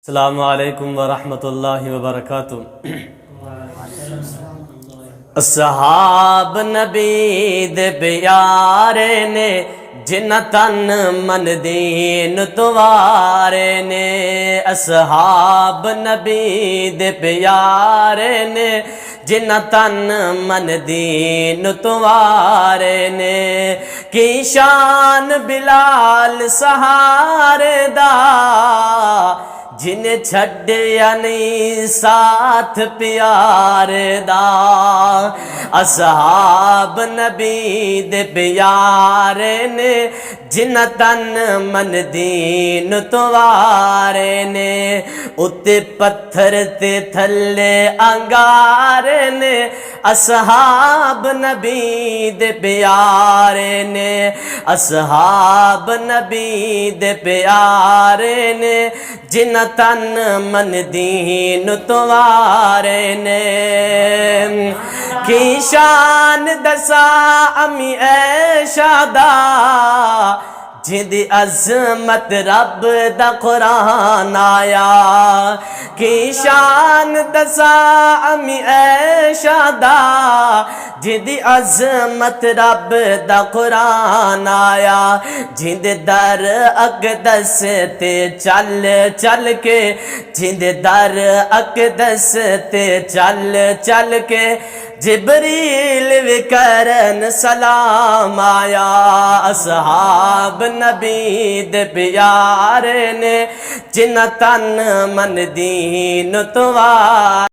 अस्सलामु अलैकुम वरहमतुल्लाहि वबरकातुहू। असहाब नबी दे प्यारे ने जिन्ना तन मन दीन तुवारे ने। असहाब नबी दे प्यारे ने जिन्ना तन मन दीन तुवारे ने। की शान बिलाल सहारे दा जिन्हें छड्या नहीं साथ प्यारे दा। असहाब नबी दे प्यारे ने जिन्ना तन मन दीन तुवारे ने। उत्ते पत्थर ते थल्ले अंगारे ने असहाब नबी दे प्यारे ने। असहाब नबी दे प्यारे ने जिन्ना तन मन दीन तुवारे ने। की शान दसा अमी ऐशा दा जिंदी अजमत रब दा कुरान आया। की शान दसा अमी ऐशा दा जिंदी अजमत रब दा कुरान आया। जिंदे दर अकदस ते चल चल के जिंदे दर अकदस ते चल चल के जिब्रील विकरन सलाम आया। असहाब नबी दे प्यारे ने जिन्ना तन मन दीन तुवारे